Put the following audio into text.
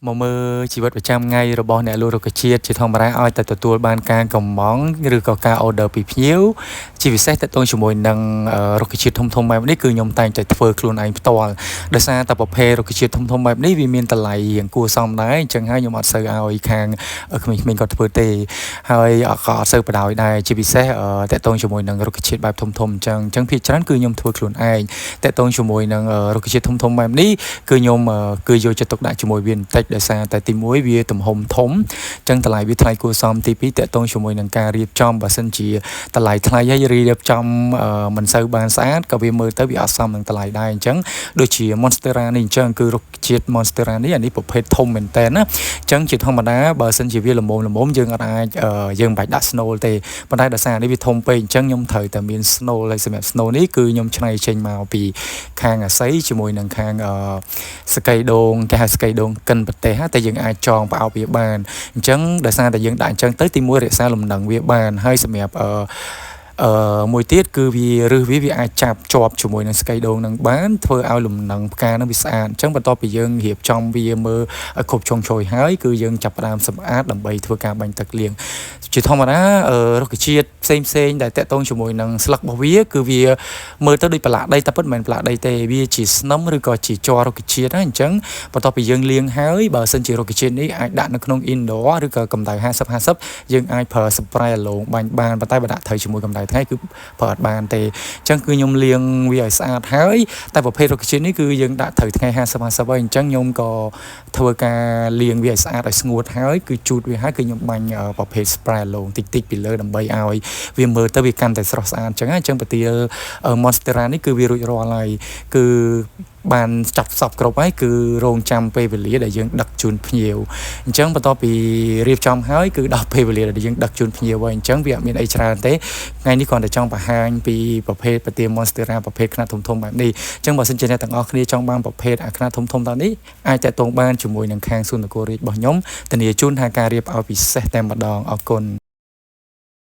មកមើលជីវិតប្រចាំថ្ងៃរបស់អ្នកលក់រុក្ខជាតិជាធម្មតាឲ្យតែទទួលបានការកម្មង់ឬក៏ការ order ពីភ្ញៀវជាពិសេសតទៅជាមួយនឹងរុក្ខជាតិធំៗបែបនេះគឺខ្ញុំតែងតែធ្វើខ្លួនឯងផ្ទាល់ដោយសារតែប្រភេទរុក្ខជាតិធំៗបែបនេះវាមានតម្លៃរៀងគួរសមដែរអញ្ចឹងហើយខ្ញុំអត់សូវឲ្យខាងក្មេងៗគាត់ធ្វើទេហើយក៏អត់សូវបដ ாய் ដែរជាពិសេសតទៅជាមួយនឹងរុក្ខជាតិបែបធំៗអញ្ចឹងភាគច្រើនគឺខ្ញុំធ្វើខ្លួនឯងតទៅជាមួយនឹងរុក្ខជាតិធំៗបែបនេះគឺខ្ញុំគឺយកចិត្តទុកដាក់ជាមួយវាបន្តិចដោយសារតែទី1វាទំហំធំអញ្ចឹងតម្លៃវាថ្លៃគួរសមទី2តកតងជាមួយនឹងការរៀបចំបើសិនជាតម្លៃថ្លៃហើយរៀបចំមិនសូវបានស្អាតក៏វាមើលទៅវាអត់សមនឹងតម្លៃដែរអញ្ចឹងដូចជា Monstera នេះអញ្ចឹងគឺរុក្ខជាតិ Monstera នេះអានេះប្រភេទធំមែនតើណាអញ្ចឹងជាធម្មតាបើសិនជាវាល្មមយើងអាចយើងមិនបាច់ដាក់ Snow ទេប៉ុន្តែដោយសារនេះវាធំពេកអញ្ចឹងខ្ញុំត្រូវតែមាន Snow ហើយសម្រាប់ Snow នេះគឺខ្ញុំច្នៃចេញមកពីខាងអាស័យជាមួយនឹងខាងស្កៃដូងគេហៅស្កៃដូងកិនប្រទេសតែយើងអាចចងប្រអប់វាបានអញ្ចឹងដោយសារតែយើងដាក់អញ្ចឹងទៅទី1រក្សាលំនឹងវាបានហើយសម្រាប់មួយទៀតគឺវារឹសវាអាចចាប់ជាប់ជាមួយនឹងស្កៃដូងនឹងបានធ្វើឲ្យលំនឹងផ្កានឹងវាស្អាតអញ្ចឹងបន្ទាប់ពីយើងរៀបចំវាមើលឲ្យគ្រប់ជ្រុងជ្រោយហើយគឺយើងចាប់ផ្ដើមសម្អាតដើម្បីធ្វើការបាញ់ទឹកលាងជាធម្មតារុក្ខជាតិផ្សេងដែលតាក់ទងជាមួយនឹងស្លឹករបស់វាគឺវាមើលទៅដូចប្រឡាក់ដីតែពិតមិនមែនប្រឡាក់ដីទេវាជាស្នឹមឬក៏ជាជ័ររុក្ខជាតិណាអញ្ចឹងបន្ទាប់ពីយើងលាងហើយបើសិនជារុក្ខជាតិនេះអាចដាក់នៅក្នុង indoor ឬក៏កម្ដៅ50 យើងអាចប្រើ spray អាឡូងបាញ់បានប៉ុន្តែបើដាក់ត្រូវជាមួយកម្ដៅថ្ងៃគឺប្រើអត់បានទេអញ្ចឹងគឺខ្ញុំលាងវាឲ្យស្អាតហើយតែប្រភេទរុក្ខជាតិនេះគឺយើងដាក់ត្រូវថ្ងៃ50 ហើយអញ្ចឹងខ្ញុំក៏ធ្វើការលាងវាឲ្យស្អាតឲ្យស្ងួតហើយគឺជូតវាហើយគឺខ្ញុំបាញ់ប្រភេទ spray អាឡូងតិចពីលើដើម្បីឲ្យវាមើលទៅវាកាន់តែស្រស់ស្អាតអញ្ចឹងប្រទាល Monstera នេះគឺវារួចរាល់ហើយគឺបានចាប់សពគ្រប់ហើយគឺរងចាំពេលវេលាដែលយើងដឹកជូនភ្ញៀវអញ្ចឹងបន្ទាប់ពីរៀបចំហើយគឺដល់ពេលវេលាដែលយើងដឹកជូនភ្ញៀវហើយអញ្ចឹងវាអត់មានអីច្រើនទេថ្ងៃនេះគ្រាន់តែចង់បង្ហាញពីប្រភេទប្រទាល Monstera ប្រភេទខ្នាតធំបែបនេះអញ្ចឹងបើសិនជាអ្នកទាំងអស់គ្នាចង់បានប្រភេទខ្នាតធំតនេះអាចតាក់ទងបានជាមួយនឹងខាងសួននគររាជរបស់ខ្ញុំធានាជូនថាការរៀបឲ្យពិសេសតែម្ដងអរគុណ